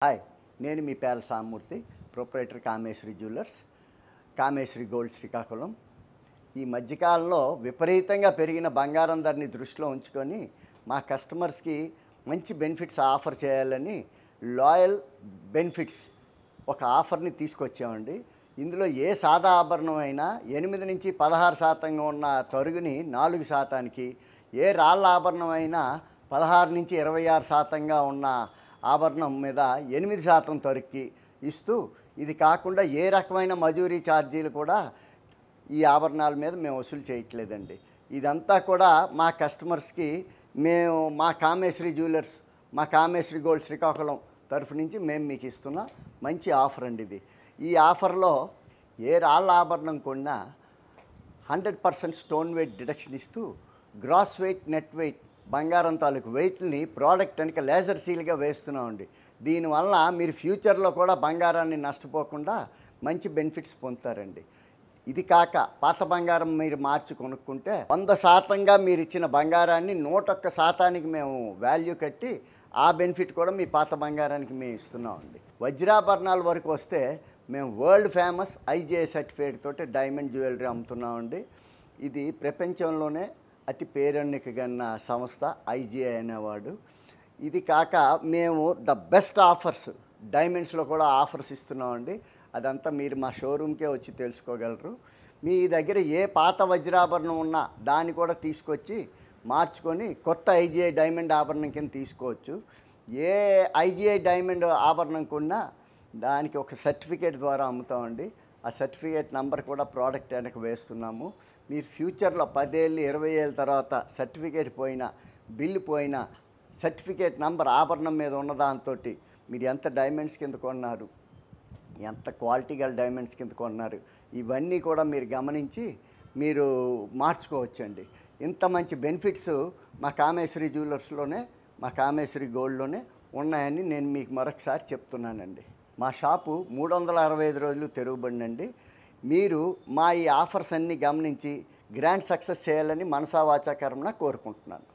Hi, నేను మీ పేర్ల సామూర్తి, proprietor Kameswari jewellers, Kameswari gold Srikakulam. ఈ మధ్యకాలంలో విపరీతంగా పెరిగిన బంగారం ధరని దృష్టిలో ఉంచుకొని మా కస్టమర్స్కి మంచి బెనిఫిట్స్ ఆఫర్ చేయాలని లాయల్ బెనిఫిట్స్ ఒక ఆఫర్ని తీసుకొచ్చామండి. ఇందులో ఏ సాదా ఆభరణం అయినా 8 నుంచి 16% ఉన్న తరుగుని 4%కి, ఏ రాళ్ళ ఆభరణం అయినా 16 నుంచి 26% ఉన్న ఆభరణం మీద 8% తరుగుకి ఇస్తూ, ఇది కాకుండా ఏ రకమైన మజూరీ ఛార్జీలు కూడా ఈ ఆభరణాల మీద మేము వసూలు చేయట్లేదండి. ఇదంతా కూడా మా కస్టమర్స్కి మేము మా కామేశ్వరి జ్యువెలర్స్, మా కామేశ్వరి గోల్డ్ శ్రీకాకుళం తరఫు నుంచి మేము మీకు ఇస్తున్న మంచి ఆఫర్ అండి ఇది. ఈ ఆఫర్లో ఏ రాళ్ళ ఆభరణం కొన్నా 100% స్టోన్ వెయిట్ డిడక్షన్ ఇస్తూ, గ్రాస్ వెయిట్, నెట్ వెయిట్ బంగారం తాలూకు వెయిట్ని ప్రోడక్ట్ వెనక లేజర్ సీల్గా వేస్తున్నామండి. దీనివల్ల మీరు ఫ్యూచర్లో కూడా బంగారాన్ని నష్టపోకుండా మంచి బెనిఫిట్స్ పొందుతారండి. ఇది కాక పాత బంగారం మీరు మార్చి కొనుక్కుంటే 100%గా మీరు ఇచ్చిన బంగారాన్ని 101%కి మేము వాల్యూ కట్టి ఆ బెనిఫిట్ కూడా మీ పాత బంగారానికి మేము ఇస్తున్నామండి. వజ్రాభరణాల వరకు వస్తే మేము వరల్డ్ ఫేమస్ ఐజిఐ సర్టిఫైడ్ తోటి డైమండ్ జ్యువెలరీ అమ్ముతున్నామండి. ఇది ప్రపంచంలోనే అతి పేరెన్నికగన్న సంస్థ ఐజిఐ అనేవాడు. ఇది కాక మేము ద బెస్ట్ ఆఫర్స్ డైమండ్స్లో కూడా ఆఫర్స్ ఇస్తున్నామండి. అదంతా మీరు మా షోరూమ్కే వచ్చి తెలుసుకోగలరు. మీ దగ్గర ఏ పాత వజ్రాభరణం ఉన్నా దాన్ని కూడా తీసుకొచ్చి మార్చుకొని కొత్త ఐజిఐ డైమండ్ ఆభరణం కింద తీసుకోవచ్చు. ఏ ఐజిఐ డైమండ్ ఆభరణం కొన్నా దానికి ఒక సర్టిఫికేట్ ద్వారా అమ్ముతామండి. ఆ సర్టిఫికేట్ నెంబర్ కూడా ప్రోడక్ట్ వెనక వేస్తున్నాము. మీరు ఫ్యూచర్లో 10 ఏళ్ళు 20 ఏళ్ళ తర్వాత సర్టిఫికేట్ పోయినా, బిల్లు పోయినా, సర్టిఫికేట్ నెంబర్ ఆభరణం మీద ఉన్న దాంతో మీరు ఎంత డైమండ్స్ కింద కొన్నారు, ఎంత క్వాలిటీ గల డైమండ్స్ కింద కొన్నారు, ఇవన్నీ కూడా మీరు గమనించి మీరు మార్చుకోవచ్చండి. ఇంత మంచి బెనిఫిట్స్ మా కామేశ్వరి జ్యువెలర్స్లోనే, మా కామేశ్వరి గోల్డ్లోనే ఉన్నాయని నేను మీకు మరొకసారి చెప్తున్నానండి. మా షాపు 365 రోజులు తెరవబడిందండి. మీరు మా ఈ ఆఫర్స్ అన్నీ గమనించి గ్రాండ్ సక్సెస్ చేయాలని మనసా వాచా కర్మన కోరుకుంటున్నాను.